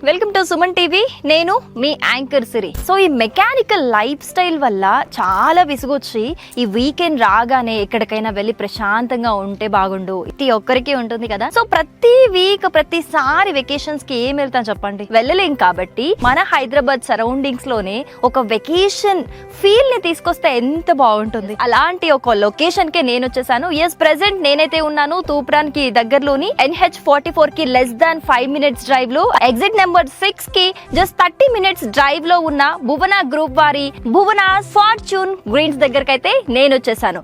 Welcome to Suman TV. నేను మీ anchor సిరి. So ఈ mechanical life style వల్ల చాలా విసుగొచ్చి ఈ వీకెండ్ రాగానే ఎక్కడికైనా వెళ్ళి ప్రశాంతంగా ఉంటే బాగుండు, ఇది ఒక్కరికి ఉంటుంది కదా. సో ప్రతి వీక్ ప్రతిసారి వెకేషన్స్ కి ఏం వెళ్తాం చెప్పండి, వెళ్ళలేం. కాబట్టి మన హైదరాబాద్ సరౌండింగ్స్ లోనే ఒక వెకేషన్ ఫీల్ ని తీసుకొస్తే ఎంత బాగుంటుంది. అలాంటి ఒక లొకేషన్ కే నేను వచ్చేసాను. ఎస్, ప్రెసెంట్ నేనైతే ఉన్నాను తూప్రాన్ కి దగ్గరలోని NH44 కి లెస్ దాన్ 5 minutes డ్రైవ్ లో, ఎగ్జిట్ నెంబర్ 6 కి జస్ట్ 30 minutes డ్రైవ్ లో ఉన్న భువన గ్రూప్ వారి భువన ఫార్చ్యూన్ గ్రీన్స్ దగ్గరకైతే నేను వచ్చేసాను.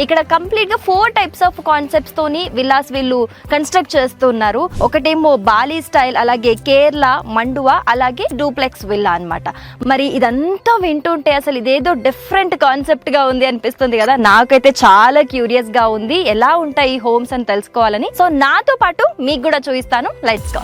ఇక్కడ కంప్లీట్ గా 4 types ఆఫ్ కాన్సెప్ట్స్ తోని విల్లాస్ వీళ్ళు కన్స్ట్రక్ట్ చేస్తున్నారు. ఒకటేమో బాలి స్టైల్, అలాగే కేరళ, మండువా, అలాగే డూప్లెక్స్ విల్లా అన్నమాట. మరి ఇదంతా వింటుంటే అసలు ఇదేదో డిఫరెంట్ కాన్సెప్ట్ గా ఉంది అనిపిస్తుంది కదా. నాకైతే చాలా క్యూరియస్ గా ఉంది ఎలా ఉంటాయి ఈ హోమ్స్ అని తెలుసుకోవాలని. సో నాతో పాటు మీకు కూడా చూపిస్తాను. Let's go.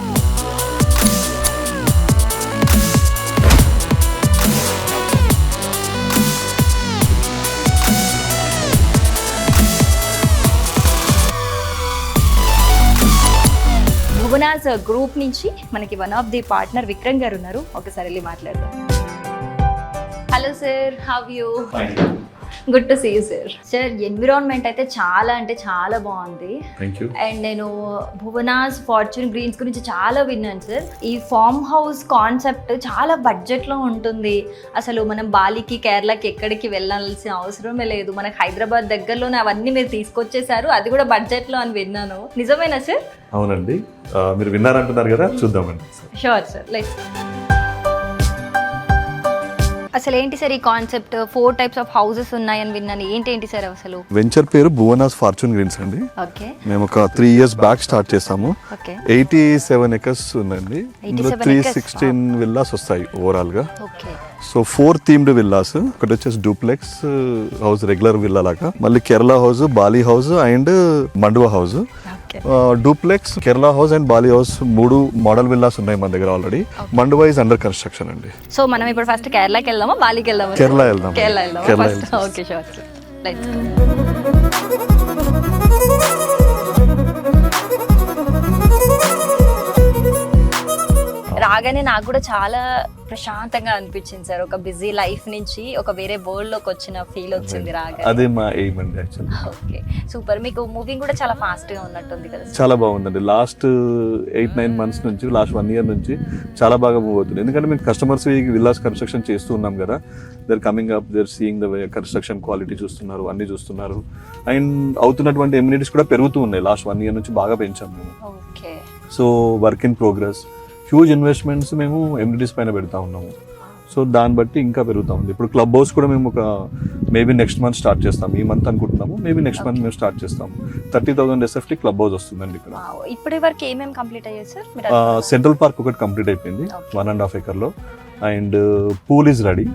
భువనాస్ గ్రూప్ నుంచి మనకి one of the partner Vikram గారు ఉన్నారు. ఒకసారి వెళ్ళి మాట్లాడదాం. Hello sir, how you? Good to see you sir. Sir, environment అయితే చాలా అంటే చాలా బాగుంది. అండ్ నేను భువనాస్ ఫార్చ్యూన్ గ్రీన్స్ గురించి చాలా విన్నాను సార్. ఈ ఫార్మ్ హౌస్ కాన్సెప్ట్ చాలా బడ్జెట్ లో ఉంటుంది. అసలు మనం బాలికి, కేరళకి ఎక్కడికి వెళ్ళాల్సిన అవసరమే లేదు. మనకు హైదరాబాద్ దగ్గరలోనే అవన్నీ మీరు తీసుకొచ్చేసారు, అది కూడా బడ్జెట్ లో అని విన్నాను. నిజమేనా సార్? అవునండి, మీరు విన్నారంటున్నారు కదా, చూద్దామండి. Sure sir, let's. అసలు ఏంటి సార్ ఈ కాన్సెప్ట్? 4 types ఆఫ్ హౌసెస్ ఉన్నాయని విన్నాను. ఏంటి సార్ అసలు? వెంచర్ పేరు భువనాస్ ఫార్చ్యూన్ గ్రీన్స్ అండి. ఓకే. మేము ఒక 3 years బ్యాక్ స్టార్ట్ చేసాము. ఓకే. 87 acres ఉందండి. ఇందులో 316 విల్లాస్ వస్తాయి ఓవరాల్ గా. ఓకే. So 4 themed villas. ఒకటి వచ్చేసి డూప్లెక్స్ హౌస్, రెగ్యులర్ విల్లా లాగా, మళ్ళీ Kerala house, Bali house and మండువా house. Duplex, Kerala house and Bali house 3 model villas ఉన్నాయి మన దగ్గర ఆల్రెడీ. మండువా ఇస్ అండర్ కన్స్ట్రక్షన్ అండి. సో మనం ఇప్పుడు ఫస్ట్ కేరళకి వెళ్దామా, బాలికి వెళ్దామా? కేరళ వెళ్దాం. Okay, sure. Let's go. రాగానే నాకు కూడా చాలా ప్రశాంతంగా అనిపించింది సార్. ఒక బిజీ లైఫ్ నుంచి ఒక వేరే వరల్డ్ లోకి వచ్చిన ఫీల్ వచ్చింది రాగానే. అదే మా ఎయిమ్ అండి యాక్చువల్లీ. Okay, super. మీకు మూవింగ్ కూడా చాలా ఫాస్ట్ గా ఉన్నట్టుంది కదా? చాలా బాగుందండి. లాస్ట్ 8-9 months నుంచి, లాస్ట్ 1 year నుంచి చాలా బాగా మూవ్ అవుతుంది. ఎందుకంటే మేము కస్టమర్స్ విల్లాస్ కన్స్ట్రక్షన్ చేస్తూ ఉన్నాం కదా. They're coming up, they're seeing the way construction quality చూస్తున్నారు, అన్ని చూస్తున్నారు. అండ్ అవుతున్నటువంటి ఎమ్యూనిటీస్ కూడా పెరుగుతూ ఉన్నాయి. లాస్ట్ 1 year నుంచి బాగా పెంచాం మేము. Okay. So work in progress, huge investments మేము ఎమ్యూనిటీస్ పైన పెడతా ఉన్నాము. సో దాన్ని బట్టి ఇంకా పెరుగుతూ ఉంది. ఇప్పుడు క్లబ్ హౌస్ కూడా మేము ఒక మేబీ నెక్స్ట్ మంత్ స్టార్ట్ చేస్తాం. ఈ మంత్ అనుకుంటున్నాము, మేబీ నెక్స్ట్ మంత్ మేము స్టార్ట్ చేస్తాము. 30,000 SFT క్లబ్ హౌస్ వస్తుందండి ఇక్కడ. ఇప్పటి వరకు ఏమేమి కంప్లీట్ అయ్యాయి సార్? సెంట్రల్ పార్క్ ఒకటి కంప్లీట్ అయిపోయింది 1.5 acre లో. And pool is ready,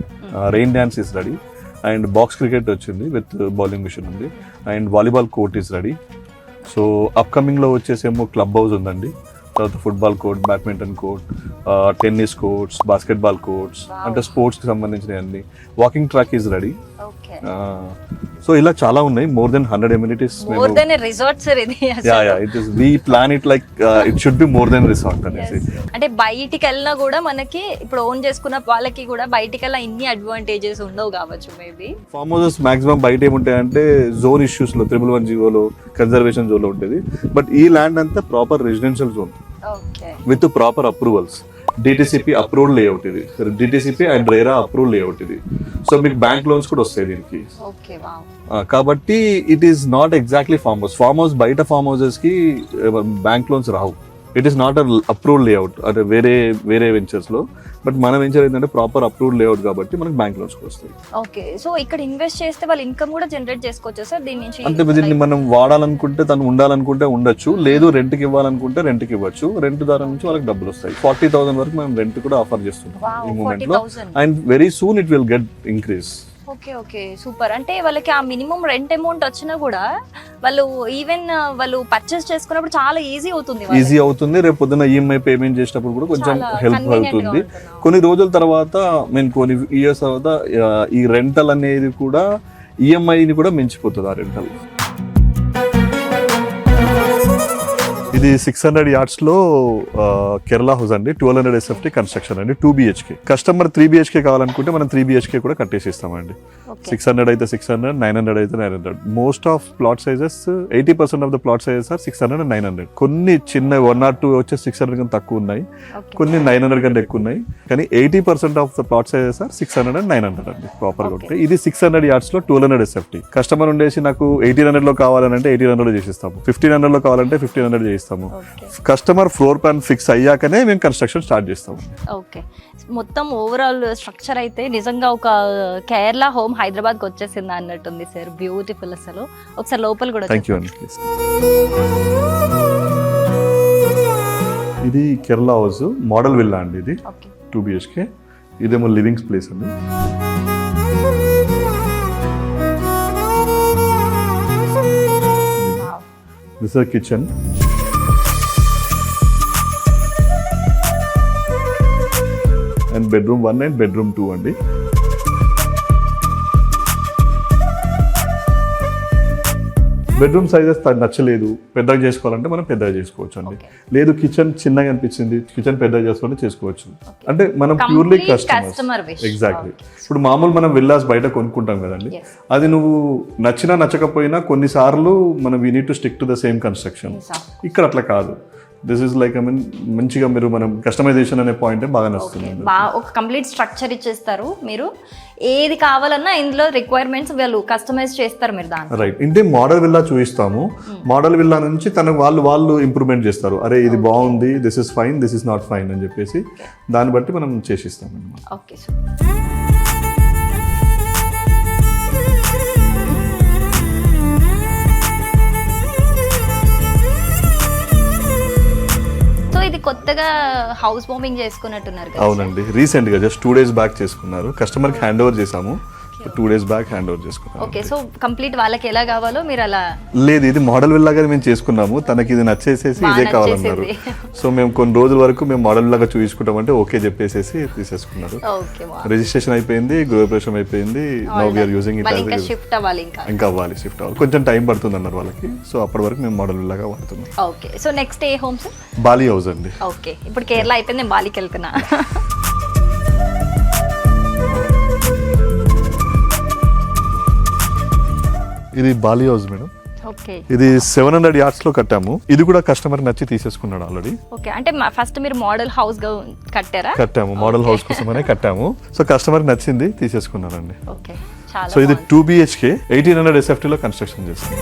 rain dance is ready, and box cricket వచ్చింది విత్ బౌలింగ్ మిషన్ ఉంది, and volleyball court is ready. So upcoming లో వచ్చేసేమో క్లబ్ హౌస్ ఉందండి, తర్వాత football court, badminton court, tennis courts, basketball courts, అంటే sports కి సంబంధించిన అన్ని. Walking track is ready. So ఇలా చాలా ఉన్నాయి. More than 100 amenities. More than resort sir ఇది. It is, we plan it like it should be more than resort అనేసి. అంటే బయటికి వెళ్ళినా కూడా మనకి ఇప్పుడు ఓన్ చేసుకున్న వాళ్ళకి కూడా బయటికి వెళ్ళినా ఇన్ని అడ్వాంటేజెస్ ఉండవు కావచ్చు మేబీ. ఫార్మ్ హౌసెస్ మాక్సిమం బయట ఏముంటాయంటే జోన్ ఇష్యూస్ లో 311 కన్జర్వేషన్ జోన్ లో ఉంటుంది. బట్ ఈ ల్యాండ్ అంతా proper residential zone with proper approvals. DTCP approved layout ఇది, DTCP and RERA approved layout ఇది. సో మీకు బ్యాంక్ లోన్స్ కూడా వస్తాయి దీనికి. కాబట్టి it is not exactly farm house. Farm house బయట ఫార్మ్ హౌసెస్ కి bank loans Rao. It is not approved layout అంటే వేరే వెంచర్స్ లో. బట్ మన వెంచర్ ఏంటంటే ప్రాపర్ అప్రూవ్డ్ లేఅవుట్ కాబట్టి మనకి బ్యాంక్ లోన్స్ వస్తాయి. ఓకే. సో ఇక్కడ ఇన్వెస్ట్ చేస్తే వాళ్ళ ఇన్కమ్ కూడా జనరేట్ చేసుకోవచ్చు సార్ దీని నుంచి? అంటే దీన్ని మనం వాడాలనుకుంటే, తను ఉండాలనుకుంటే ఉండొచ్చు, లేదు రెంట్ కి ఇవ్వాలనుకుంటే రెంట్ కి ఇవ్వచ్చు. రెంట్ ద్వారా నుంచి వాళ్ళకి డబ్బులు వస్తాయి. 40,000 వరకు మనం రెంట్ కూడా ఆఫర్ చేస్తున్నాం ఈ మూమెంట్ లో. And very soon it will get increase. Okay okay, super. అంటే వాళ్ళకి ఆ మినిమం రెంట్ అమౌంట్ వచ్చినా కూడా వాళ్ళు ఈవెన్ వాళ్ళు పర్చేస్ చేసుకున్నప్పుడు చాలా ఈజీ అవుతుంది. రేపు పొద్దున్న ఈఎంఐ పేమెంట్ చేసేటప్పుడు కూడా కొంచెం హెల్ప్ అవుతుంది. కొన్ని రోజుల తర్వాత, కొన్ని ఇయర్స్ తర్వాత ఈ రెంటల్ అనేది కూడా ఈఎంఐని కూడా మించిపోతుంది ఆ రెంటల్. ఇది 600 yards లో కేరళ హౌస్ అండి, 1200 SFT కన్స్ట్రక్షన్ అండి, 2 BHK. కస్టమర్ 3 BHK కావాలనుకుంటే మనం 3 BHK కూడా కట్టేసి ఇస్తామండి. 600 అయితే 600, 900 అయితే 900. Most of plot sizes 80% of the plot sizes are 600 and 900. కొన్ని చిన్న 1 or 2 వచ్చే 600 కన్నా తక్కువ ఉన్నాయి, కొన్ని 900 కంటే ఎక్కువ ఉన్నాయి, కానీ 80% of the plot sizes are 600 and 900 అండి ప్రాపర్ గా ఉంటాయి. ఇది 600 yards లో 1200 SFT. కస్టమర్ ఉండేసి నాకు 1800 లో కావాలంటే 1800 లో చేసిస్తాము, 1500 లో కావాలంటే 1500 చేయిస్తాము. కస్టమర్ ఫ్లోర్ ప్లాన్ ఫిక్స్ అయ్యాకనే మేము కన్స్ట్రక్షన్ స్టార్ట్ చేస్తాము. ఓకే, మొత్తం ఓవరాల్ స్ట్రక్చర్ అయితే నిజంగా ఒక కేరళ హోమ్ హైదరాబాద్కి వచ్చేసింది అన్నట్టుంది సార్. బ్యూటిఫుల్ అసలు. ఒకసారి లోపల కూడా థ్యాంక్ యూ అండి. ఇది కేరళ హౌస్ మోడల్ విల్లా అండి, ఇది 2 BHK. ఇదేమో లివింగ్ ప్లేస్ అండి. This is kitchen. And bedroom 1 and bedroom 2 అండి. బెడ్రూమ్ సైజెస్ నచ్చలేదు, పెద్దగా చేసుకోవాలంటే మనం పెద్దగా చేసుకోవచ్చు అండి. లేదు కిచెన్ చిన్నగా అనిపించింది, కిచెన్ పెద్దగా చేసుకోవాలంటే చేసుకోవచ్చు. అంటే మనం ప్యూర్లీ కస్టమర్. ఎగ్జాక్ట్లీ. ఇప్పుడు మామూలు మనం విల్లాస్ బయట కొనుక్కుంటాం కదండి, అది నువ్వు నచ్చినా నచ్చకపోయినా కొన్నిసార్లు మనం we need to stick to the same construction. ఇక్కడ అట్లా కాదు. దిస్ ఇస్ లైక్ మంచిగా మీరు మనం కస్టమైజేషన్ అనే పాయింట్ బాగా నచ్చుతుంది. ఒక కంప్లీట్ స్ట్రక్చర్ ఇచ్చేస్తారు మీరు, ఏది కావాలన్నా ఇందులో రిక్వైర్మెంట్స్ వాళ్ళు కస్టమైజ్ చేస్తారు మీరు దాన్ని. రైట్. ఇంటే మోడల్ విల్లా చూపిస్తాము, మోడల్ విల్లా నుంచి తనకు వాళ్ళు ఇంప్రూవ్మెంట్ చేస్తారు. అరే ఇది బాగుంది, this is fine, this is not fine అని చెప్పేసి దాన్ని బట్టి మనం చేసిస్తాం అన్నమాట. ఓకే. ఇది కొత్తగా హౌస్ వార్మింగ్ చేసుకున్నట్టున్నారు కదా? అవునండి, రీసెంట్ గా జస్ట్ 2 days బ్యాక్ చేసుకున్నారు. కస్టమర్ కి హ్యాండ్ ఓవర్ చేసాము, 2 days బ్యాక్ హ్యాండ్ ఓవర్ చేసుకున్నాము. ఓకే, సో కంప్లీట్ వాళ్ళకి ఎలా కావాలో మీరు అలా? లేదు, ఇది మోడల్ విల్లాగా మేము చేసుకున్నాము, తనకి ఇది నచ్చేసేసి ఇదే కావాలన్నారు. సో మేము కొన్ని రోజుల వరకు మేము మోడల్ విల్లాగా చూపించుకుంటామంటే ఓకే చెప్పేసేసి తీసేసుకున్నారు. రిజిస్ట్రేషన్ అయిపోయింది, గృహప్రవేశం అయిపోయింది. Now we are using it. ఇంకా షిఫ్ట్ అవ్వాలి, ఇంకా అవ్వాలి, షిఫ్ట్ అవ్వాలి, కొంచెం టైం పడుతుంది అన్నారు వాళ్ళకి. సో అప్పటి వరకు మేము మోడల్ విల్లాగా వాడుతున్నాం. ఓకే, సో నెక్స్ట్ ఏ హోమ్స్? బాలి హౌస్ అండి. ఓకే, ఇప్పుడు కేరళ అయిపోయింది, నేను బాలికి వెళ్తున్నా. ఇది బాలి హౌస్ మేడం. ఓకే, ఇది 700 yards లో కట్టాము. ఇది కూడా కస్టమర్ నచ్చి తీసేసుకున్నాడు ఆల్రెడీ. ఓకే, అంటే ఫస్ట్ మీరు మోడల్ హౌస్ కట్టారా? కట్టాము, మోడల్ హౌస్ కోసమనే కట్టాము. సో కస్టమర్ నచ్చింది తీసేసుకున్నారండి. ఓకే, చాలా. సో ఇది 2 BHK 1800 SFT లో కన్స్ట్రక్షన్ చేస్తాం.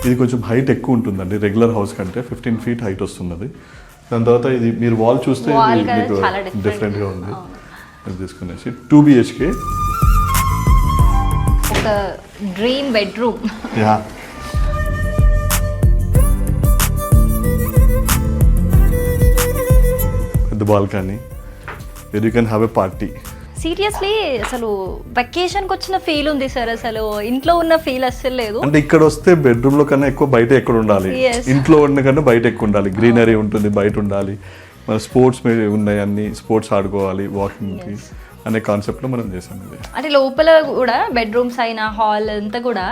ఇది కొంచెం హైట్ ఎక్కువ ఉంటుందండి, రెగ్యులర్ హౌస్ కంటే 15 feet హైట్ వస్తున్నది. దాని తర్వాత ఇది మీరు వాల్ చూస్తే మీకు డిఫరెంట్ గా ఉంది. ఇది తీసుకునేసి 2 BHK. ఒక డ్రీమ్ బెడ్రూమ్. యా, పెద్ద balcony, you can have a party. Seriously అసలు వెకేషన్కి వచ్చిన ఫీల్ ఉంది సార్. అసలు ఇంట్లో ఉన్న ఫీల్ అస్సలు లేదు. అంటే ఇక్కడ వస్తే బెడ్రూమ్ లో కన్నా ఎక్కువ బయట ఎక్కడ ఉండాలి, ఇంట్లో ఉన్న కన్నా బయట ఎక్కువ ఉండాలి. గ్రీనరీ ఉంటుంది, బయట ఉండాలి, మన స్పోర్ట్స్ ఉన్నాయి, అన్ని స్పోర్ట్స్ ఆడుకోవాలి, వాకింగ్ కి అనే కాన్సెప్ట్ లో మనం చేసాం. అంటే లోపల కూడా బెడ్రూమ్స్ అయినా హాల్ అంతా కూడా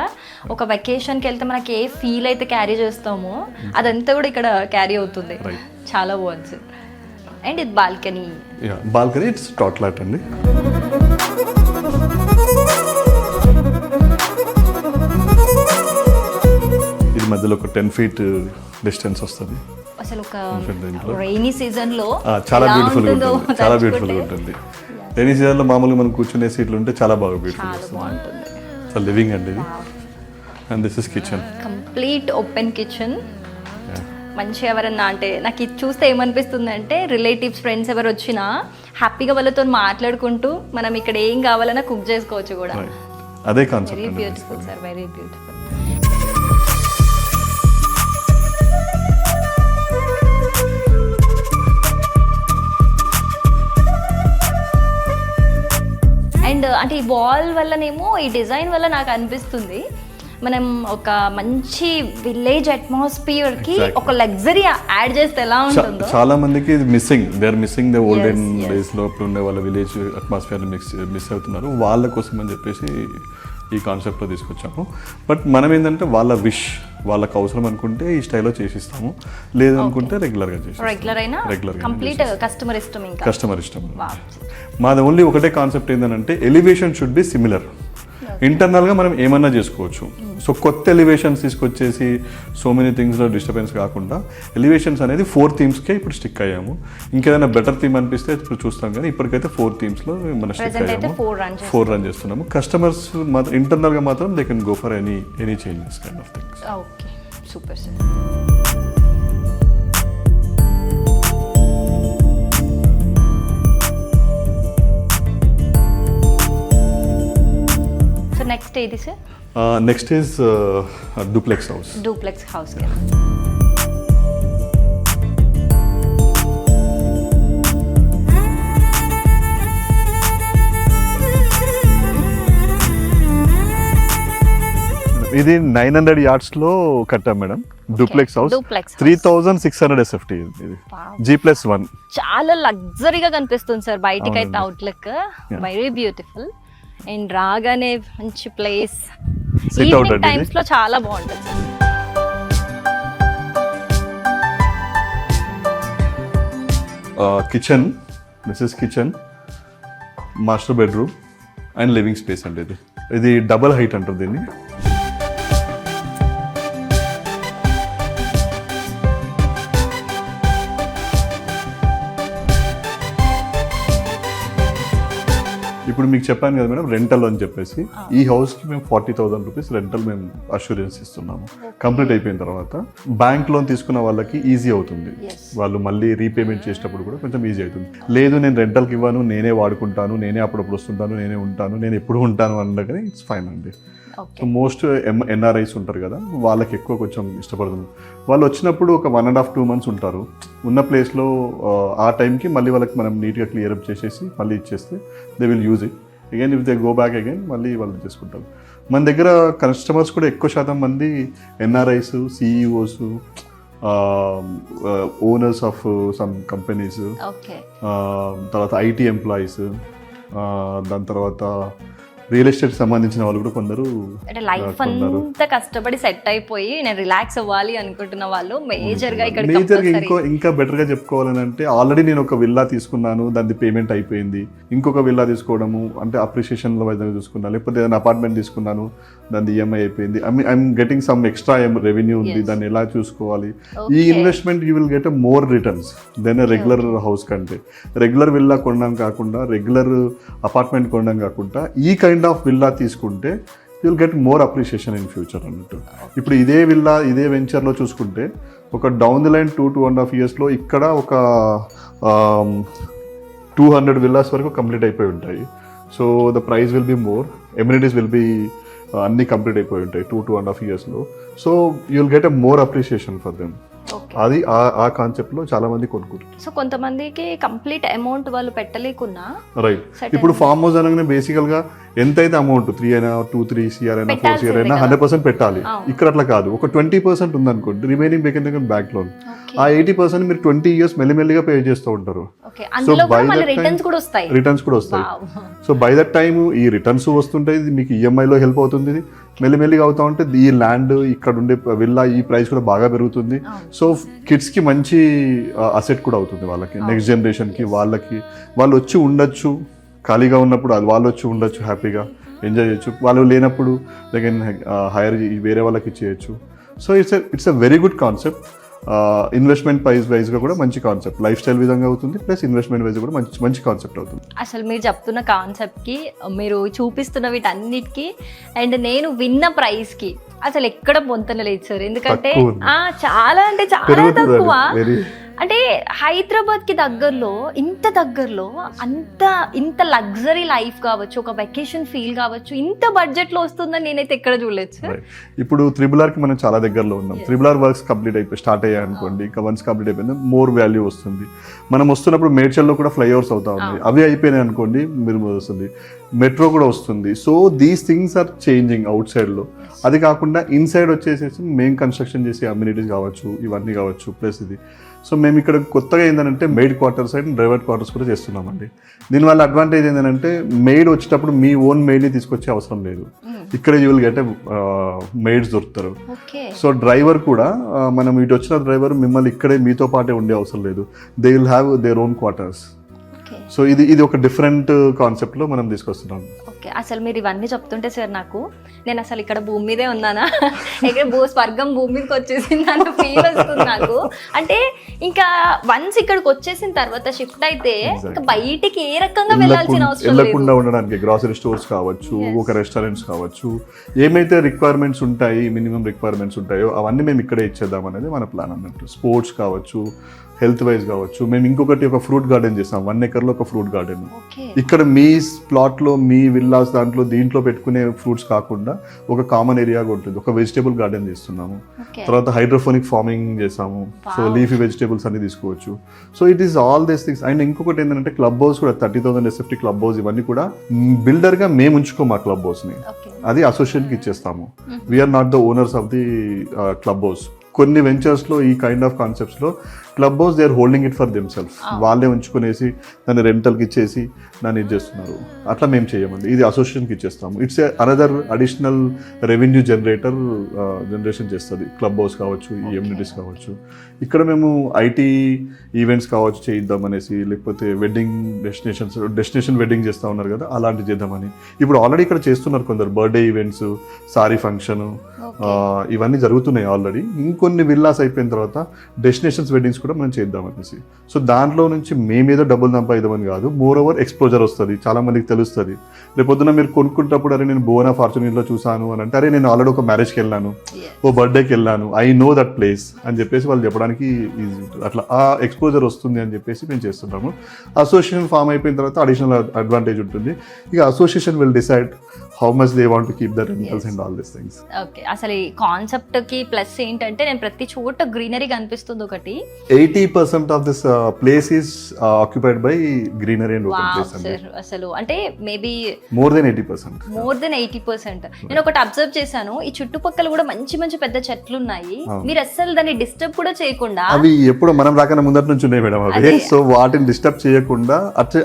ఒక వెకేషన్కి వెళ్తే మనకి ఏ ఫీల్ అయితే క్యారీ చేస్తామో అదంతా కూడా ఇక్కడ క్యారీ అవుతుంది. చాలా బాగుంది. అండ్ ఇది బాల్కనీ. బాల్కనీ ఇట్స్ టాట్లాట్ అండి. ఇది మధ్యలో ఒక 10 feet డిస్టెన్స్ వస్తుంది. అసలు ఒక రైనీ సీజన్ లో చాలా బ్యూటిఫుల్ గా ఉంటుంది, చాలా బ్యూటిఫుల్ గా ఉంటుంది. రైనీ సీజన్ లో మామూలుగా మనం కూర్చునే సీట్లు ఉంటే చాలా బాగా బ్యూటిఫుల్ వస్తుంది. సో లివింగ్ అండి ఇది. And this is kitchen, complete open kitchen. మంచిగా ఎవరన్నా అంటే నాకు ఇది చూస్తే ఏమనిపిస్తుంది అంటే రిలేటివ్స్ ఫ్రెండ్స్ ఎవరు వచ్చినా హ్యాపీగా వాళ్ళతో మాట్లాడుకుంటూ మనం ఇక్కడ ఏం కావాలన్నా కుక్ చేసుకోవచ్చు కూడా. అదే concept. Very beautiful sir, very beautiful. And అంటే ఈ వాల్ వల్లనేమో, ఈ డిజైన్ వల్ల నాకు అనిపిస్తుంది మనం ఒక మంచి విలేజ్ అట్మాస్ఫియర్ కి ఒక లగ్జరీ యాడ్ చేస్తే ఎలా ఉంటుందో. చాలా మందికి ఇది missing, they are missing the olden days లో ఉండే వాళ్ళ విలేజ్ అట్మాస్ఫియర్ మిస్ అవుతున్నారు. వాళ్ళ కోసం అని చెప్పేసి ఈ కాన్సెప్ట్లో తీసుకొచ్చాము. బట్ మనం ఏంటంటే వాళ్ళ విష్, వాళ్ళకి అవసరం అనుకుంటే ఈ స్టైల్లో చేసిస్తాము, లేదనుకుంటే రెగ్యులర్గా చేసి రెగ్యులర్ అయినా కంప్లీట్ కస్టమర్ ఇష్టం. ఇంకా కస్టమర్ ఇష్టం. మాది ఓన్లీ ఒకటే కాన్సెప్ట్ ఏంటంటే ఎలివేషన్ షుడ్ బి సిమిలర్. ఇంటర్నల్గా మనం ఏమన్నా చేసుకోవచ్చు. సో కొత్త ఎలివేషన్స్ తీసుకొచ్చేసి సో మెనీ థింగ్స్లో డిస్టర్బెన్స్ కాకుండా ఎలివేషన్స్ అనేది 4 థీమ్స్కే ఇప్పుడు స్టిక్ అయ్యాము. ఇంకేదైనా బెటర్ థీమ్ అనిపిస్తే ఇప్పుడు చూస్తాం, కానీ ఇప్పటికైతే 4 థీమ్స్లో మనం స్టిక్ అయ్యాము. 4 రన్ చేస్తున్నాము. కస్టమర్స్ మాత్రం ఇంటర్నల్గా మాత్రం they can go for any changes kind of things. Okay, super sir. Next ఏది sir? Next is duplex house. Duplex house. ఇది 900 yardsలో కట్టాం మేడం. Duplex house 3600 SFT. ఇది G+1. చాలా లగ్జరీగా కనిపిస్తుంది సార్ బయటికి అయితే. అవుట్లుక్ వెరీ బ్యూటిఫుల్ అండ్ రాగానే మంచి ప్లేస్. ఈవినింగ్ టైమ్స్ లో చాలా బాగుంటుంది. Kitchen, Mrs kitchen, master bedroom and living space అండి. ఇది డబల్ హైట్ అంటారు దీన్ని. ఇప్పుడు మీకు చెప్పాను కదా మేడం, రెంటల్ అని చెప్పేసి ఈ హౌస్కి మేము 40,000 రూపీస్ రెంటల్ మేము అష్యూరెన్స్ ఇస్తున్నాము. కంప్లీట్ అయిపోయిన తర్వాత బ్యాంక్ లోన్ తీసుకున్న వాళ్ళకి ఈజీ అవుతుంది. వాళ్ళు మళ్ళీ రీపేమెంట్ చేసేటప్పుడు కూడా కొంచెం ఈజీ అవుతుంది. లేదు నేను రెంటల్కి ఇవ్వను, నేనే వాడుకుంటాను, నేనే అప్పుడప్పుడు వస్తుంటాను, నేనే ఉంటాను, నేను ఎప్పుడు ఉంటాను అనగానే ఇట్స్ ఫైన్ అండి. సో మోస్ట్ ఎన్ఆర్ఐస్ ఉంటారు కదా, వాళ్ళకి ఎక్కువ కొంచెం ఇష్టపడుతుంది. వాళ్ళు వచ్చినప్పుడు ఒక 1.5-2 months ఉంటారు. ఉన్న ప్లేస్లో ఆ టైంకి మళ్ళీ వాళ్ళకి మనం నీట్గా క్లియర్ అప్ చేసేసి మళ్ళీ ఇచ్చేస్తే they will use it again. If they go back again మళ్ళీ వాళ్ళు చేసుకుంటారు. మన దగ్గర కస్టమర్స్ కూడా ఎక్కువ శాతం మంది NRIs, CEOs, owners of some companies, తర్వాత ఐటీ ఎంప్లాయీస్, దాని తర్వాత రియల్ ఎస్టేట్ సంబంధించిన వాళ్ళు కూడా కొందరు. అంటే లైఫ్ అంతా కష్టపడి సెట్ అయిపోయి నేను రిలాక్స్ అవ్వాలి అనుకుంటున్న వాళ్ళు మేజర్గా ఇంకా బెటర్గా చెప్పుకోవాలని అంటే, ఆల్రెడీ నేను ఒక విల్లా తీసుకున్నాను, దాని పేమెంట్ అయిపోయింది, ఇంకొక విల్లా తీసుకోవడము అంటే అప్రిషియేషన్లో వైద్యంగా చూసుకున్నాను, లేకపోతే ఏదైనా అపార్ట్మెంట్ తీసుకున్నాను, దాని ఈఎంఐ అయిపోయింది, I'm getting some extra revenue ఉంది, దాన్ని ఎలా చూసుకోవాలి. ఈ investment you will get a more returns than a regular house కంటే. రెగ్యులర్ విల్లా కొనడం కాకుండా, రెగ్యులర్ అపార్ట్మెంట్ కొనడం కాకుండా ఈ కైండ్ ఆఫ్ విల్లా తీసుకుంటే you will get more appreciation in future అన్నట్టు. ఇప్పుడు ఇదే విల్లా ఇదే వెంచర్లో చూసుకుంటే ఒక డౌన్ ది లైన్ 2.5 yearsలో ఇక్కడ ఒక 200 villas వరకు కంప్లీట్ అయిపోయి ఉంటాయి. So the price will be more, amenities will be అన్నీ కంప్లీట్ అయిపోయి ఉంటాయి 2.5 yearsలో. So you will get a more appreciation for them. అది ఆ కాన్సెప్ట్లో చాలా మంది కొనుక్కుంటారు. సో కొంతమందికి కంప్లీట్ అమౌంట్ వాళ్ళు పెట్టలేకున్నా, రైట్. ఇప్పుడు ఫామ్ హౌస్ అనగానే బేసికల్ గా ఎంతైతే అమౌంట్ 3 అయినా 2-3 CR అయినా 4 CR అయినా 100% పెట్టాలి. ఇక్కడ అట్లా కాదు, ఒక 20% ఉందనుకోండి, రిమైనింగ్ బెకెన్ బ్యాంక్ లోన్. ఆ 80% మీరు 20 years మెల్లిమెల్లిగా పే చేస్తూ ఉంటారు. సో బై దట్ రిటర్న్స్ కూడా వస్తాయి. సో బై దట్ టైమ్ ఈ రిటర్న్స్ వస్తుంటాయి, మీకు ఈఎంఐలో హెల్ప్ అవుతుంది. మెల్లిమెల్లిగా అవుతా ఉంటే ఈ ల్యాండ్ ఇక్కడ ఉండే విల్లా ఈ ప్రైస్ కూడా బాగా పెరుగుతుంది. సో కిడ్స్కి మంచి అసెట్ కూడా అవుతుంది వాళ్ళకి, నెక్స్ట్ జనరేషన్కి. వాళ్ళకి వాళ్ళు వచ్చి ఉండొచ్చు, ఖాళీగా ఉన్నప్పుడు అది వాళ్ళు వచ్చి ఉండొచ్చు, హ్యాపీగా ఎంజాయ్ చేయొచ్చు. వాళ్ళు లేనప్పుడు దగ్గర హైర్ వేరే వాళ్ళకి ఇచ్చేయచ్చు. So it's a very good concept. Investment వైజ్గా కూడా మంచి కాన్సెప్ట్, లైఫ్ స్టైల్ విధంగా అవుతుంది, ప్లస్ ఇన్వెస్ట్మెంట్ వైజ్ కూడా మంచి కాన్సెప్ట్ అవుతుంది. అసలు మీరు చెప్తున్న కాన్సెప్ట్కి, మీరు చూపిస్తున్న వీటన్నిటికీ అండ్ నేను విన్న ప్రైస్కి అసలు ఎక్కడ పొంతన లేదు సార్. ఎందుకంటే చాలా అంటే చాలా తక్కువ. అంటే హైదరాబాద్ కి దగ్గరలో, ఇంత దగ్గరలో ఇంత లగ్జరీ లైఫ్ కావచ్చు, ఒక వెకేషన్ ఫీల్ కావచ్చు, ఇంత బడ్జెట్ లో వస్తుందని నేనైతే ఎక్కడ చూడలేదు సార్. ఇప్పుడు త్రిబుల్ ఆర్ కి మనం చాలా దగ్గరలో ఉన్నాం. త్రిబుల్ ఆర్ వర్క్స్ కంప్లీట్ అయిపోయి స్టార్ట్ అయ్యాయి అనుకోండి, ఇంకా వన్స్ కంప్లీట్ అయిపోయింది మోర్ వాల్యూ వస్తుంది. మనం వస్తున్నప్పుడు మేడ్చల్లో కూడా ఫ్లైఓవర్స్ అవుతా ఉన్నాయి, అవి అయిపోయినాయి అనుకోండి మీరు వస్తుంది, మెట్రో కూడా వస్తుంది. So these things are changing అవుట్ సైడ్లో. అది కాకుండా ఇన్సైడ్ వచ్చేసేసి మేము కన్స్ట్రక్షన్ చేసే అమ్యూనిటీస్ కావచ్చు, ఇవన్నీ కావచ్చు, ప్లస్ ఇది. సో మేము ఇక్కడ కొత్తగా ఏంటంటే maid quarters and driver quarters కూడా చేస్తున్నామండి. దీనివల్ల అడ్వాంటేజ్ ఏంటంటే మెయిడ్ వచ్చేటప్పుడు మీ ఓన్ మెయిడ్ని తీసుకొచ్చే అవసరం లేదు. ఇక్కడ యూ విల్ గెట్ మెయిడ్స్ దొరుకుతారు. సో డ్రైవర్ కూడా మనం ఇటు వచ్చిన డ్రైవర్ మిమ్మల్ని ఇక్కడే మీతో పాటే ఉండే అవసరం లేదు. They will have their own quarters. So ఇది ఒక డిఫరెంట్ కాన్సెప్ట్లో మనం తీసుకొస్తున్నాం. ఓకే, అసలు మీరు ఇవన్నీ చెప్తుంటే సార్ నాకు నేను అసలు ఇక్కడ భూమి మీదే ఉన్నానా, ఇక్కడ స్వర్గం భూమి మీదకి వచ్చేసింది అన్న ఫీల్ వస్తుంది నాకు. అంటే ఇంకా వన్స్ ఇక్కడికి వచ్చేసిన తర్వాత షిఫ్ట్ అయితే ఇంకా బయటికి ఏ రకంగా వెళ్ళాల్సిన అవసరం వెళ్ళకుండా ఉండడానికి గ్రాసరీ స్టోర్స్ కావచ్చు, ఒక రెస్టారెంట్స్ కావచ్చు, ఏమైతే రిక్వైర్మెంట్స్ ఉంటాయి, మినిమం రిక్వైర్మెంట్స్ ఉంటాయో అవన్నీ మేము ఇక్కడే ఇచ్చేద్దాం అనేది మన ప్లాన్ అన్నట్టు. స్పోర్ట్స్ కావచ్చు, హెల్త్ వైజ్ కావచ్చు. మేము ఇంకొకటి ఒక ఫ్రూట్ గార్డెన్ చేసాం, 1 acre ఒక ఫ్రూట్ గార్డెన్. ఇక్కడ మీ ప్లాట్లో మీ విల్లాస్ దీంట్లో పెట్టుకునే ఫ్రూట్స్ కాకుండా ఒక కామన్ ఏరియాగా ఉంటుంది, ఒక వెజిటేబుల్ గార్డెన్ చేస్తున్నాము. తర్వాత హైడ్రోఫోనిక్ ఫార్మింగ్ చేసాము. సో లీఫీ వెజిటేబుల్స్ అన్ని తీసుకోవచ్చు. So it is all these things. And ఇంకొకటి ఏంటంటే క్లబ్ హౌస్ కూడా 30,000 SFT క్లబ్ హౌస్ ఇవన్నీ కూడా బిల్డర్గా మేము ఉంచుకోము. ఆ క్లబ్ హౌస్ని అది అసోసియేషన్కి ఇచ్చేస్తాము. We are not the owners of the clubhouse. కొన్ని వెంచర్స్లో ఈ కైండ్ ఆఫ్ కాన్సెప్ట్స్లో clubhouse they are holding it for themself. వాళ్ళే ఉంచుకునేసి దాన్ని రెంటల్కి ఇచ్చేసి దాన్ని ఇది చేస్తున్నారు. అట్లా మేము చేయమండి, ఇది అసోసియేషన్కి ఇచ్చేస్తాము. It's another additional revenue generation చేస్తుంది. క్లబ్ హౌస్ కావచ్చు, ఈ ఎమ్యూనిటీస్ కావచ్చు. ఇక్కడ మేము ఐటీ ఈవెంట్స్ కావచ్చు చేయిద్దాం అనేసి, లేకపోతే వెడ్డింగ్ డెస్టినేషన్ వెడ్డింగ్ చేస్తూ ఉన్నారు కదా, అలాంటివి చేద్దామని. ఇప్పుడు ఆల్రెడీ ఇక్కడ చేస్తున్నారు కొందరు, బర్త్డే ఈవెంట్స్, సారీ ఫంక్షన్, ఇవన్నీ జరుగుతున్నాయి ఆల్రెడీ. ఇంకొన్ని విల్లాస్ అయిపోయిన తర్వాత డెస్టినేషన్స్ వెడ్డింగ్స్ కూడా మనం చేద్దాం అనేసి. సో దాంట్లో నుంచి మేమేదో డబ్బులు సంపాదిద్దామని కాదు, మోర్ ఓవర్ ఎక్స్పోజర్ వస్తుంది, చాలా మందికి తెలుస్తుంది. రేపొద్దున మీరు కొనుక్కుంటప్పుడు అరే నేను బోనా ఫార్చునేట్లో చూసాను అని అంటే, అరే నేను ఆల్రెడీ ఒక మ్యారేజ్కి వెళ్ళాను, ఓ బర్త్డేకి వెళ్ళాను, ఐ నో దట్ ప్లేస్ అని చెప్పేసి వాళ్ళు చెప్పడానికి ఈజీ ఉంటుంది. అట్లా ఆ ఎక్స్పోజర్ వస్తుంది అని చెప్పేసి మేము చేస్తున్నాము. అసోసియేషన్ ఫామ్ అయిపోయిన తర్వాత అడిషనల్ అడ్వాంటేజ్ ఉంటుంది. ఇక association will decide how much they want to keep the rentals and all this things. Okay, అసలు ఈ కాన్సెప్ట్ కి ప్లస్ ఏంటంటే నేను ప్రతి చోట గ్రీనరీ కనిపిస్తుంది. ఒకటి 80% of this place is occupied by greenery and open place అండి. అసలు అంటే మేబీ మోర్ దెన్ 80%. నేను ఒకటి అబ్జర్వ్ చేశాను, ఈ చుట్టుపక్కల కూడా మంచి మంచి పెద్ద చెట్లు ఉన్నాయి. మీరు అసలు దాన్ని డిస్టర్బ్ కూడా చేయకుండా, అవి ఎప్పుడు మనం రాకన్నా ముందర నుంచి ఉన్నాయి మేడం అవి. సో వాటిని డిస్టర్బ్ చేయకుండా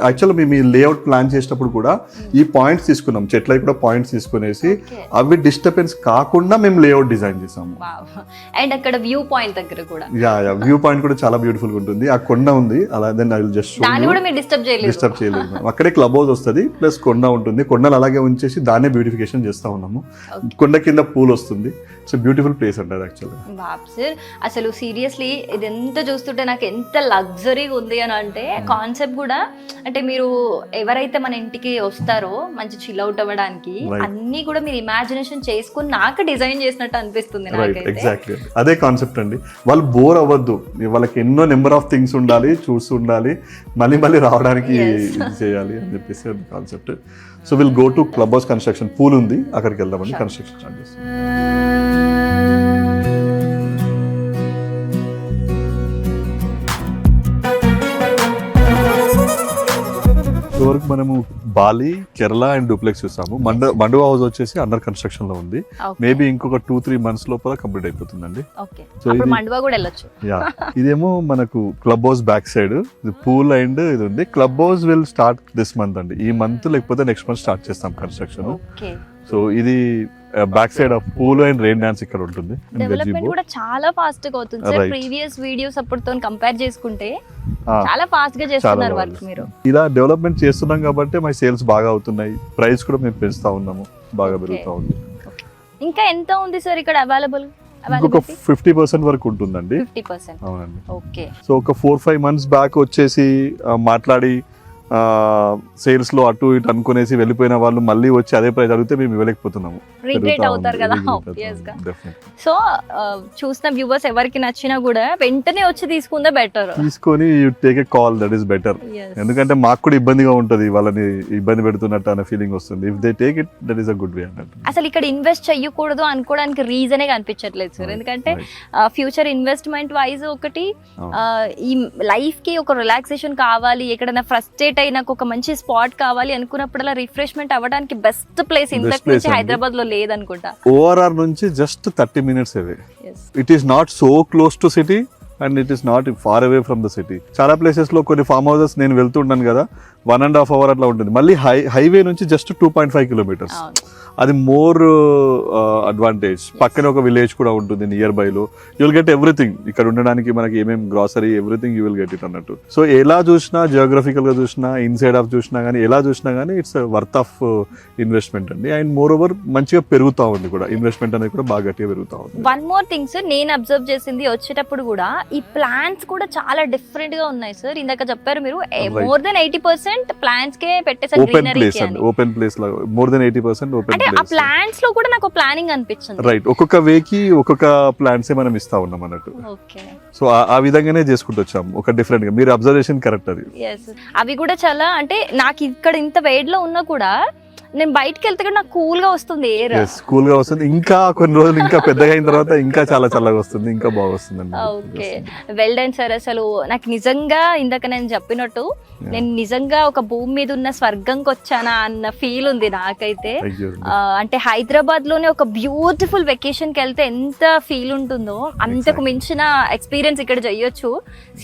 యాక్చువల్ మేము ఈ లేఅవుట్ ప్లాన్ చేసేటప్పుడు కూడా ఈ పాయింట్స్ తీసుకున్నాం, చెట్లకి కూడా పాయింట్స్ తీసుకునేసి అవి డిస్టర్బెన్స్ కాకుండా మేము లేఅవుట్ డిజైన్ చేసాము. అండ్ అక్కడ వ్యూ పాయింట్ దగ్గర కూడా వ్యూ పాయింట్ కూడా చాలా బ్యూటిఫుల్ గా ఉంటుంది. ఆ కొండ ఉంది, అలా then I will just disturb చేయలేదు. అక్కడే క్లబ్ హౌస్ వస్తుంది, ప్లస్ కొండ ఉంటుంది. కొండలు అలాగే ఉంచేసి దాన్నే బ్యూటిఫికేషన్ చేస్తా ఉన్నాము. కొండ కింద పూల్ వస్తుంది. సో బ్యూటిఫుల్ ప్లేస్ అంటారు యాక్చువల్గా. సార్ అసలు సీరియస్లీ ఇది ఎంత చూస్తుంటే నాకు ఎంత లగ్జరీగా ఉంది అని అంటే, కాన్సెప్ట్ కూడా అంటే మీరు ఎవరైతే మన ఇంటికి వస్తారో మంచి చిల్ అవుట్ అవ్వడానికి అన్ని కూడా మీరు ఇమాజినేషన్ చేసుకుని నాకు డిజైన్ చేసినట్టు అనిపిస్తుంది నాకైతే. ఎగ్జాక్ట్లీ అదే కాన్సెప్ట్ అండి. వాళ్ళు బోర్ అవ్వద్దు, వాళ్ళకి ఎన్నో నెంబర్ ఆఫ్ థింగ్స్ ఉండాలి, చూస్తూ ఉండాలి, మళ్ళీ రావడానికి ఇది చేయాలి అని చెప్పేసి concept. So will go to club house construction. Pool ఉంది, అక్కడికి వెళ్దామని కన్స్ట్రక్షన్ స్టార్ట్ చేస్తాం. వరకు మనము బాలి, కేరళ అండ్ డూప్లెక్స్ చూసాము. మండువా హౌస్ వచ్చేసి అండర్ కన్స్ట్రక్షన్ లో ఉంది. మేబీ ఇంకొక 2-3 months లోపల కంప్లీట్ అయిపోతుందండి. సో మండువా కూడా వెళ్ళొచ్చు. ఇదేమో మనకు club house back side pool and ఇది ఉంది. Club house will start this month అండి. ఈ మంత్ లేకపోతే నెక్స్ట్ మంత్ స్టార్ట్ చేస్తాం కన్స్ట్రక్షన్. సో ఇది back side of pool and rain dance ఇక్కడ ఉంటుంది. డెవలప్మెంట్ కూడా చాలా ఫాస్ట్ గా అవుతుంది సార్. ప్రీవియస్ వీడియోస్ అప్పుడుతో కంపేర్ చేసుకుంటే చాలా ఫాస్ట్ గా చేస్తున్నారు వర్క్ మీరు. ఇలా డెవలప్మెంట్ చేస్తున్నాం కాబట్టి మా సేల్స్ బాగా అవుతున్నాయి. ప్రైస్ కూడా మేము పెంచుతా ఉన్నాము, బాగా పెరుగుతా ఉంది. ఇంకా ఎంత ఉంది సార్ ఇక్కడ అవైలబుల్? ఇంకొక 50% వరకు ఉంటుందండి. 50%. అవునండి. ఓకే. సో ఒక 4-5 months బ్యాక్ వచ్చేసి మాట్లాడి సేల్స్ లో అటు ఇటు అనుకునేసి వెళ్ళిపోయిన వాళ్ళు మళ్ళీ వచ్చి అదే ప్రైస్ అడిగితే మేము ఇవ్వలేకపోతున్నాము. రిగ్రెట్ అవుతారు కదా ఆబ్వియస్ గా. సో చూసిన వ్యూవర్స్ ఎవరికి నచ్చినా కూడా వెంటనే వచ్చి తీసుకుందే బెటర్. తీసుకొని you take a call, that is better. ఎందుకంటే మాకు కూడా ఇబ్బందిగా ఉంటది, వాళ్ళని ఇబ్బంది పెడుతున్నట్టు అనే ఫీలింగ్ వస్తుంది. If they take it, that is a good way అన్నట్టు. అసలు ఇక్కడ ఇన్వెస్ట్ చేయకూడదు అనుకోవడానికి రీజనే కనిపించట్లేదు సార్. ఎందుకంటే ఫ్యూచర్ ఇన్వెస్ట్మెంట్ వైజ్ ఒకటి, ఈ లైఫ్ కి ఒక రిలాక్సేషన్ కావాలి, ఎక్కడైనా ఫ్రస్ట్రేట్ అయినా ఒక మంచి స్పాట్ కావాలి అనుకున్నప్పుడల్లా రిఫ్రెష్మెంట్ అవ్వడానికి బెస్ట్ ప్లేస్ ఇంతకు నుంచి హైదరాబాద్ లో లేదనుకుంటా. ORR నుంచి just 30 minutes away. It is not so close to city, and it is not far away from the city. చాలా ప్లేసెస్ లో కొన్ని ఫార్మ్ హౌసెస్ నేను వెళ్తుంటాను కదా, 1.5 hours అట్లా ఉంటుంది. మళ్ళీ హైవే నుంచి జస్ట్ 2.5 kilometers. అది మోర్ అడ్వాంటేజ్. పక్కన ఒక విలేజ్ కూడా ఉంటుంది నియర్ బై లో. You will get everything. ఇక్కడ ఉండడానికి మనకి ఏమేమి grocery everything you will get it అన్నట్టు. సో ఎలా చూసినా, జియోగ్రఫికల్ గా చూసినా, ఇన్సైడ్ ఆఫ్ చూసినా కానీ, ఎలా చూసినా కానీ ఇట్స్ వర్త్ ఆఫ్ ఇన్వెస్ట్మెంట్ అండి. అండ్ మోర్ ఓవర్ మంచిగా పెరుగుతా ఉంది కూడా, ఇన్వెస్ట్మెంట్ అనేది కూడా బాగా గట్టిగా పెరుగుతా ఉంది. వన్ మోర్ థింగ్ సార్, నేను అబ్జర్వ్ చేసింది వచ్చేటప్పుడు కూడా ఈ ప్లాన్స్ కూడా చాలా డిఫరెంట్ గా ఉన్నాయి సార్. ఇందాక చెప్పారు మీరు మోర్ దెన్ 80% ప్లాన్స్ కే పెట్టేసారు. ఓపెన్ ప్లేస్ అండి, ఓపెన్ ప్లేస్ లో మోర్ దెన్ 80% ఓపెన్. ఆ ప్లాంట్స్ లో కూడా నాకు ప్లానింగ్ అనిపించింది. రైట్, ఒక్కొక్క వేకి ఒక్కొక్క ప్లాంట్స్ మనం ఇస్తా ఉన్నాం అన్నట్టు. ఓకే, సో ఆ విధంగానే చేసుకుంటూ వచ్చాము ఒక డిఫరెంట్ గా. మీరు అబ్జర్వేషన్ కరెక్ట్ అది. అవి కూడా చాలా, అంటే నాకు ఇక్కడ ఇంత వేడ్ లో ఉన్నా కూడా నేను బయటకి వెళ్తే కూడా నాకు కూల్ గా వస్తుంది ఎయిర్. కూల్ గా వస్తుంది. ఇంకా కొన్ని రోజులు ఇంకా పెద్దగా అయిన తర్వాత ఇంకా చాలా చల్లగా వస్తుంది, ఇంకా బాగా వస్తుంది. Okay, well done sir. అసలు నాకు నిజంగా ఇందాక నేను చెప్పినట్టు నేను నిజంగా ఒక భూమి మీద ఉన్న స్వర్గంకి వచ్చానా అన్న ఫీల్ ఉంది నాకైతే. అంటే హైదరాబాద్ లోనే ఒక బ్యూటిఫుల్ వెకేషన్ కి వెళ్తే ఎంత ఫీల్ ఉంటుందో అంతకు మించిన ఎక్స్పీరియన్స్ ఇక్కడ చేయొచ్చు.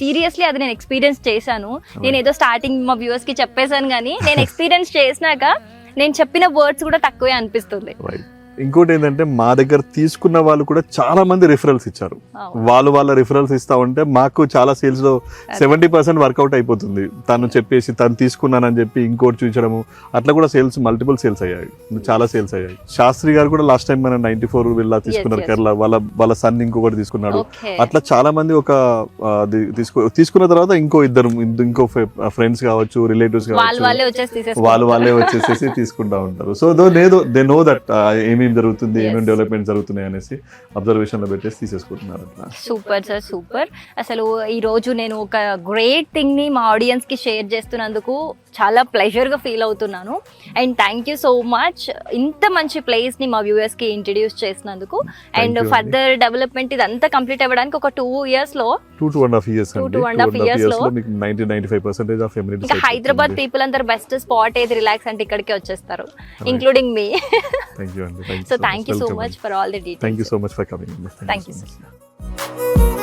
సీరియస్లీ అది నేను ఎక్స్పీరియన్స్ చేశాను. నేను ఏదో స్టార్టింగ్ మా వ్యూవర్స్ కి చెప్పేశాను, కానీ నేను ఎక్స్పీరియన్స్ చేసినాక నేను చెప్పిన వర్డ్స్ కూడా తక్కువే అనిపిస్తుంది. ఇంకోటి ఏంటంటే మా దగ్గర తీసుకున్న వాళ్ళు కూడా చాలా మంది రిఫరల్స్ ఇచ్చారు. వాళ్ళ రిఫరల్స్ ఇస్తా ఉంటే మాకు చాలా సేల్స్ లో 70% వర్కౌట్ అయిపోతుంది. తను చెప్పేసి తను తీసుకున్నానని చెప్పి ఇంకోటి చూపించడము, అట్లా కూడా సేల్స్ మల్టిపుల్ సేల్స్ అయ్యాయి, చాలా సేల్స్ అయ్యాయి. శాస్త్రి గారు కూడా లాస్ట్ టైం మన 94 విల్లా తీసుకున్నారు కేరళ. వాళ్ళ సన్ ఇంకొకటి తీసుకున్నాడు. అట్లా చాలా మంది ఒక తీసుకున్న తర్వాత ఇంకో ఫ్రెండ్స్ కావచ్చు, రిలేటివ్స్ కావచ్చు, వాళ్ళే వచ్చేసేసి తీసుకుంటా ఉంటారు. సో దే నో దట్ ఏమేమి జరుగుతుంది, ఏమేమి డెవలప్మెంట్ జరుగుతున్నాయి అనేసి అబ్జర్వేషన్ లో పెట్టేసి తీసేసుకుంటున్నారు. Super sir, super. అసలు ఈ రోజు నేను ఒక గ్రేట్ థింగ్ ని మా ఆడియన్స్ కి షేర్ చేస్తున్నందుకు చాలా ప్లెజర్ గా ఫీల్ అవుతున్నాను. And thank you so much ఇంత మంచి ప్లేస్ ని మా వ్యూవర్స్ కి ఇంట్రడ్యూస్ చేసినందుకు. అండ్ ఫర్దర్ డెవలప్మెంట్ ఇదంతా కంప్లీట్ అవ్వడానికి ఒక 2 years లో 2.5 years లో మీకు 90-95% ఆఫ్ ఎమ్యూనిటీస్. ఇంకా హైదరాబాద్ పీపుల్ అందరు బెస్ట్ స్పాట్ ఏది రిలాక్స్ అంటే ఇక్కడికే వచ్చేస్తారు, ఇంక్లూడింగ్ మీ. థ్యాంక్ యూ అండి. So thank you so much for all the details. Thank you so much for coming. Thank you, sir.